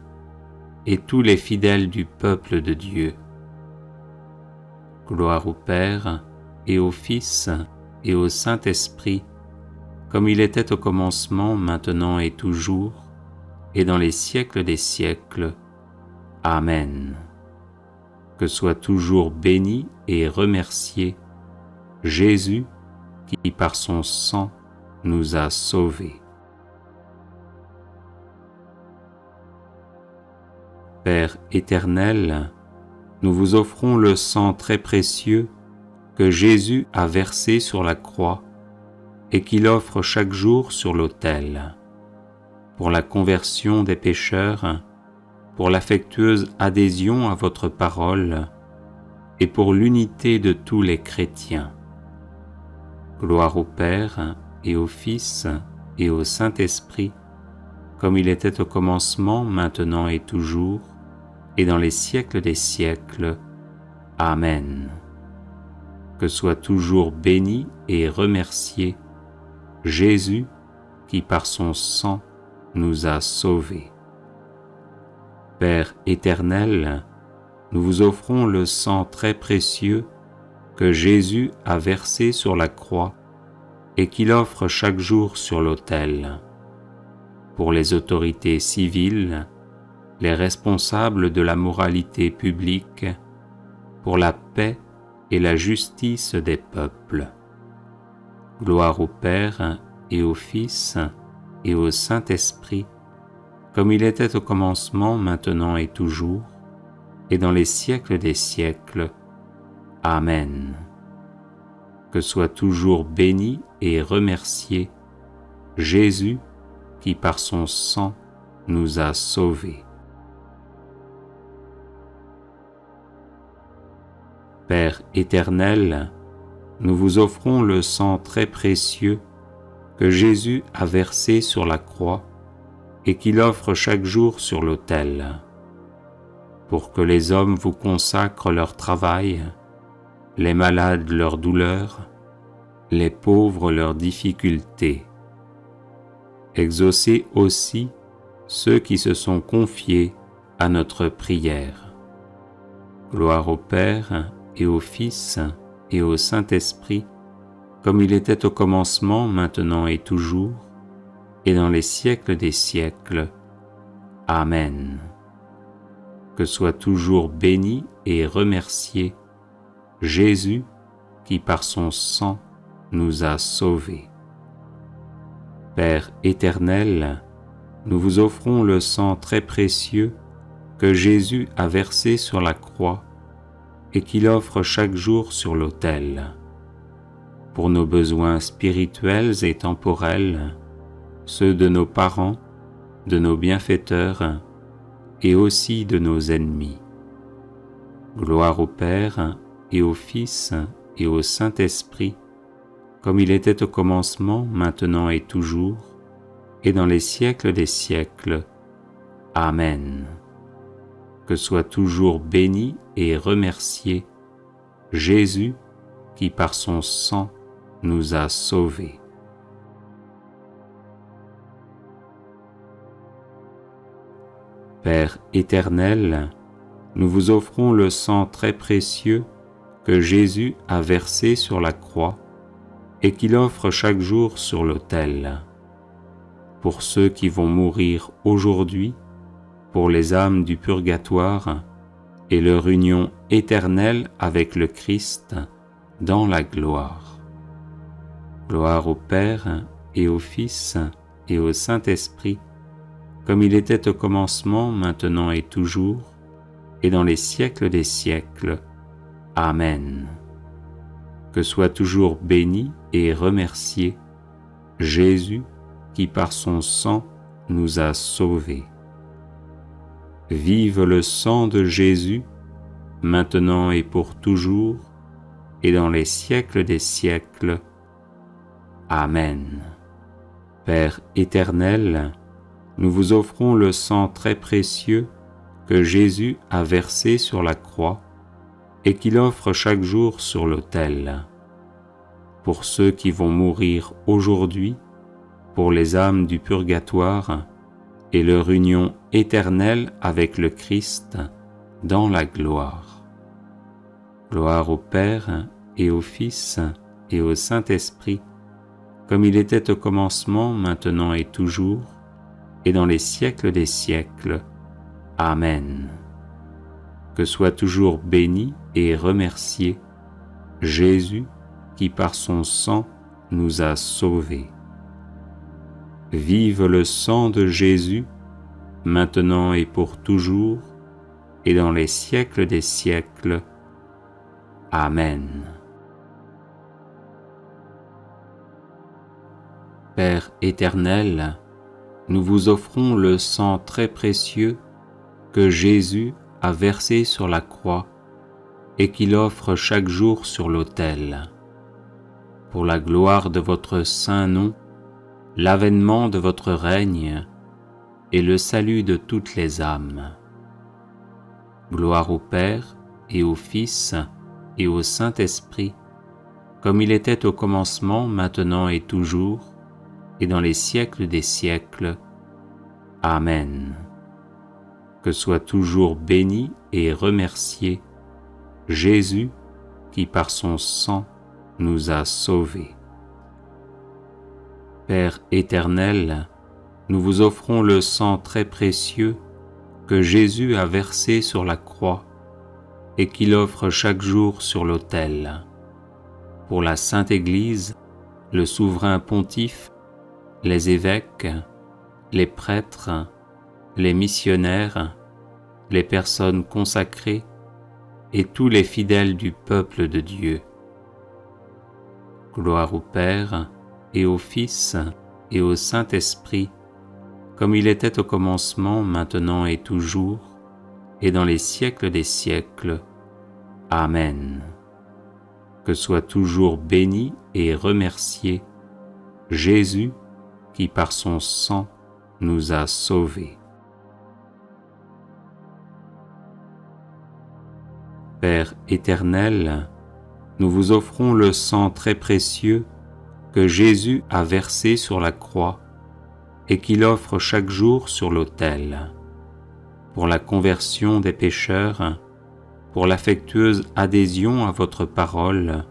Speaker 1: et tous les fidèles du peuple de Dieu. Gloire au Père et au Fils et au Saint-Esprit, comme il était au commencement, maintenant et toujours, et dans les siècles des siècles. Amen. Que soit toujours béni et remercié Jésus qui par son sang nous a sauvés. Père éternel, nous vous offrons le sang très précieux que Jésus a versé sur la croix et qu'il offre chaque jour sur l'autel. Pour la conversion des pécheurs, pour l'affectueuse adhésion à votre parole et pour l'unité de tous les chrétiens. Gloire au Père et au Fils et au Saint-Esprit, comme il était au commencement, maintenant et toujours, et dans les siècles des siècles. Amen. Que soit toujours béni et remercié Jésus qui par son sang nous a sauvés. Père éternel, nous vous offrons le sang très précieux que Jésus a versé sur la croix et qu'il offre chaque jour sur l'autel. Pour les autorités civiles, les responsables de la moralité publique, pour la paix et la justice des peuples. Gloire au Père et au Fils et au Saint-Esprit, comme il était au commencement, maintenant et toujours, et dans les siècles des siècles. Amen. Que soit toujours béni et remercié Jésus qui par son sang nous a sauvés. Père éternel, nous vous offrons le sang très précieux que Jésus a versé sur la croix et qu'il offre chaque jour sur l'autel, pour que les hommes vous consacrent leur travail, les malades leur douleur, les pauvres leurs difficultés. Exaucez aussi ceux qui se sont confiés à notre prière. Gloire au Père et au Fils et au Saint-Esprit, comme il était au commencement, maintenant et toujours, et dans les siècles des siècles. Amen. Que soit toujours béni et remercié Jésus qui par son sang nous a sauvés. Père éternel, nous vous offrons le sang très précieux que Jésus a versé sur la croix et qu'il offre chaque jour sur l'autel. Pour nos besoins spirituels et temporels, ceux de nos parents, de nos bienfaiteurs et aussi de nos ennemis. Gloire au Père et au Fils et au Saint-Esprit, comme il était au commencement, maintenant et toujours, et dans les siècles des siècles. Amen. Que soit toujours béni et remercié Jésus qui par son sang nous a sauvés. Père éternel, nous vous offrons le sang très précieux que Jésus a versé sur la croix et qu'il offre chaque jour sur l'autel. Pour ceux qui vont mourir aujourd'hui, pour les âmes du purgatoire et leur union éternelle avec le Christ dans la gloire. Gloire au Père et au Fils et au Saint-Esprit, comme il était au commencement, maintenant et toujours, et dans les siècles des siècles. Amen. Que soit toujours béni et remercié Jésus qui par son sang nous a sauvés. Vive le sang de Jésus, maintenant et pour toujours, et dans les siècles des siècles. Amen. Père éternel, nous vous offrons le sang très précieux que Jésus a versé sur la croix et qu'il offre chaque jour sur l'autel. Pour ceux qui vont mourir aujourd'hui, pour les âmes du purgatoire et leur union éternelle avec le Christ dans la gloire. Gloire au Père et au Fils et au Saint-Esprit, comme il était au commencement, maintenant et toujours, et dans les siècles des siècles. Amen. Que soit toujours béni et remercié Jésus qui par son sang nous a sauvés. Vive le sang de Jésus, maintenant et pour toujours, et dans les siècles des siècles. Amen. Père éternel, nous vous offrons le sang très précieux que Jésus a versé sur la croix et qu'il offre chaque jour sur l'autel. Pour la gloire de votre saint nom, l'avènement de votre règne et le salut de toutes les âmes. Gloire au Père et au Fils et au Saint-Esprit, comme il était au commencement, maintenant et toujours, et dans les siècles des siècles. Amen. Que soit toujours béni et remercié Jésus qui par son sang nous a sauvés. Père éternel, nous vous offrons le sang très précieux que Jésus a versé sur la croix et qu'il offre chaque jour sur l'autel. Pour la Sainte Église, le souverain pontife, les évêques, les prêtres, les missionnaires, les personnes consacrées et tous les fidèles du peuple de Dieu. Gloire au Père et au Fils et au Saint-Esprit, comme il était au commencement, maintenant et toujours, et dans les siècles des siècles. Amen. Que soit toujours béni et remercié Jésus qui par son sang nous a sauvés. Père éternel, nous vous offrons le sang très précieux que Jésus a versé sur la croix et qu'il offre chaque jour sur l'autel, pour la conversion des pécheurs, pour l'affectueuse adhésion à votre parole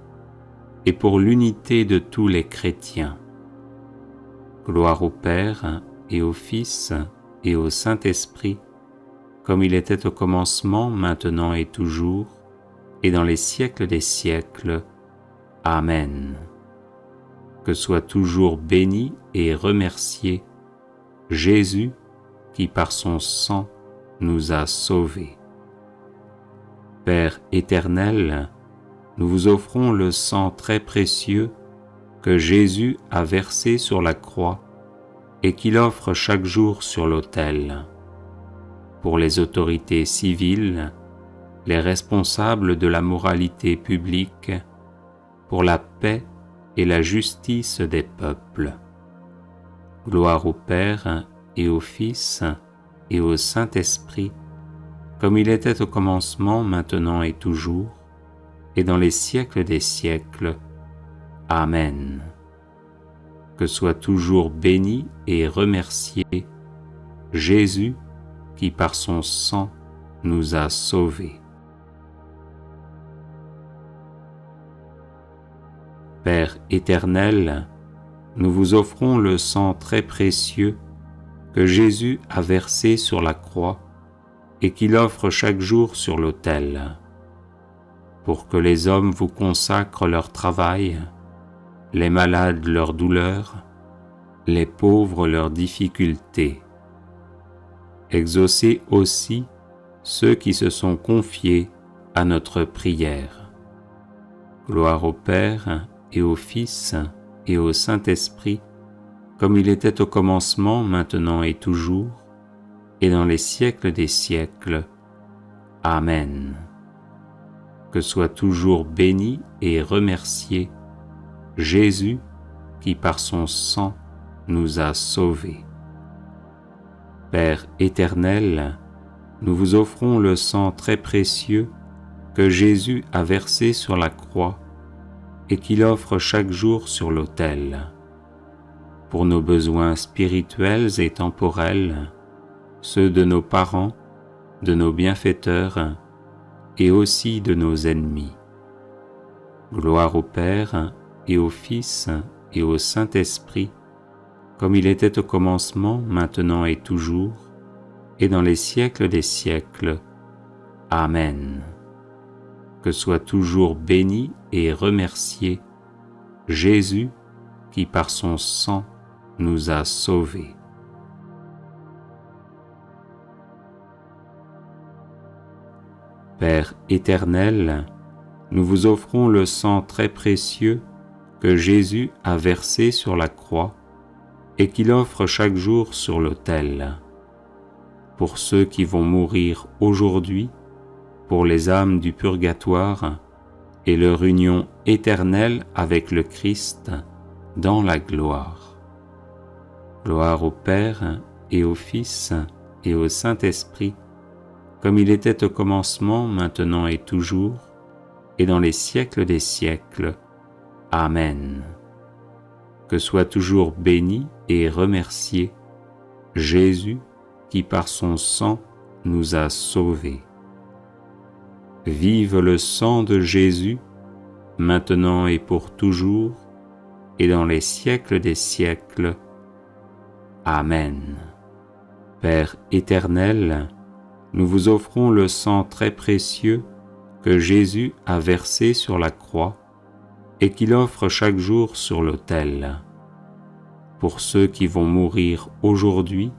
Speaker 1: et pour l'unité de tous les chrétiens. Gloire au Père et au Fils et au Saint-Esprit, comme il était au commencement, maintenant et toujours, et dans les siècles des siècles. Amen. Que soit toujours béni et remercié Jésus qui par son sang nous a sauvés. Père éternel, nous vous offrons le sang très précieux que Jésus a versé sur la croix et qu'il offre chaque jour sur l'autel. Pour les autorités civiles, les responsables de la moralité publique, pour la paix et la justice des peuples. Gloire au Père et au Fils et au Saint-Esprit, comme il était au commencement, maintenant et toujours, et dans les siècles des siècles. Amen. Que soit toujours béni et remercié Jésus qui par son sang nous a sauvés. Père éternel, nous vous offrons le sang très précieux que Jésus a versé sur la croix et qu'il offre chaque jour sur l'autel, pour que les hommes vous consacrent leur travail, les malades leurs douleurs, les pauvres leurs difficultés. Exaucez aussi ceux qui se sont confiés à notre prière. Gloire au Père et au Fils et au Saint-Esprit, comme il était au commencement, maintenant et toujours, et dans les siècles des siècles. Amen. Que soit toujours béni et remercié Jésus qui par son sang nous a sauvés. Père éternel, nous vous offrons le sang très précieux que Jésus a versé sur la croix et qu'il offre chaque jour sur l'autel, pour nos besoins spirituels et temporels, ceux de nos parents, de nos bienfaiteurs et aussi de nos ennemis. Gloire au Père et au Fils et au Saint-Esprit, comme il était au commencement, maintenant et toujours, et dans les siècles des siècles. Amen. Que soit toujours béni et remercié Jésus qui par son sang nous a sauvés. Père éternel, nous vous offrons le sang très précieux que Jésus a versé sur la croix et qu'il offre chaque jour sur l'autel, pour ceux qui vont mourir aujourd'hui, pour les âmes du purgatoire et leur union éternelle avec le Christ dans la gloire. Gloire au Père et au Fils et au Saint-Esprit, comme il était au commencement, maintenant et toujours, et dans les siècles des siècles. Amen. Que soit toujours béni et remercié Jésus qui par son sang nous a sauvés. Vive le sang de Jésus, maintenant et pour toujours, et dans les siècles des siècles. Amen. Père éternel, nous vous offrons le sang très précieux que Jésus a versé sur la croix et qu'il offre chaque jour sur l'autel. Pour ceux qui vont mourir aujourd'hui,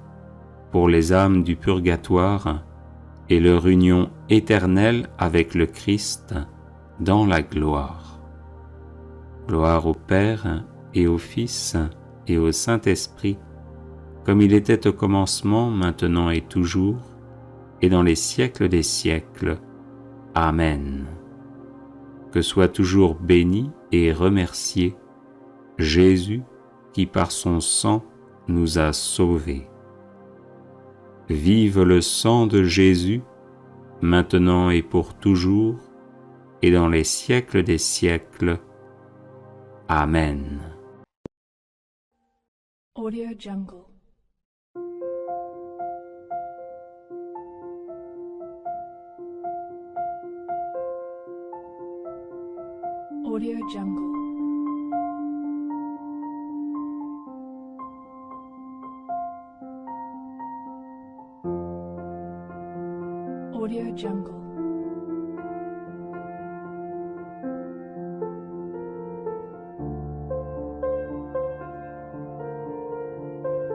Speaker 1: pour les âmes du purgatoire et leur union éternelle avec le Christ dans la gloire. Gloire au Père et au Fils et au Saint-Esprit, comme il était au commencement, maintenant et toujours, et dans les siècles des siècles. Amen. Que soit toujours béni et remercié Jésus qui par son sang nous a sauvés. Vive le sang de Jésus, maintenant et pour toujours, et dans les siècles des siècles. Amen.
Speaker 2: Audio Jungle. Audio Jungle. Audio Jungle.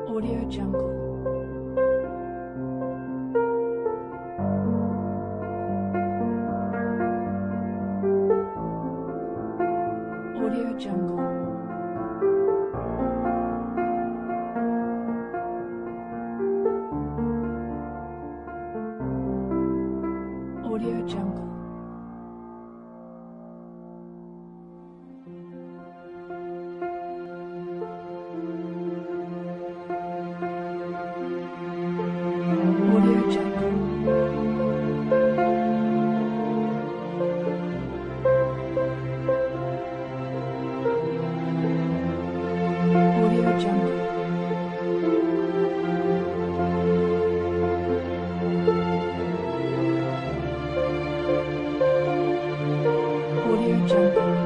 Speaker 2: Audio Jungle. Audio Jungle. Audio Jungle. Audio Jungle. Audio Jungle. Audio Jungle. Audio Jungle.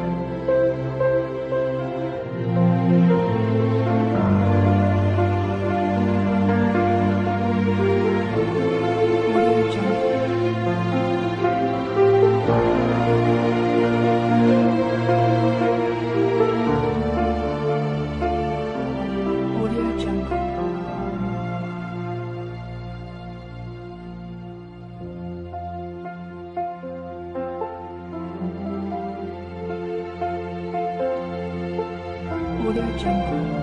Speaker 2: Audio Jungle.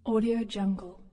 Speaker 2: Audio Jungle.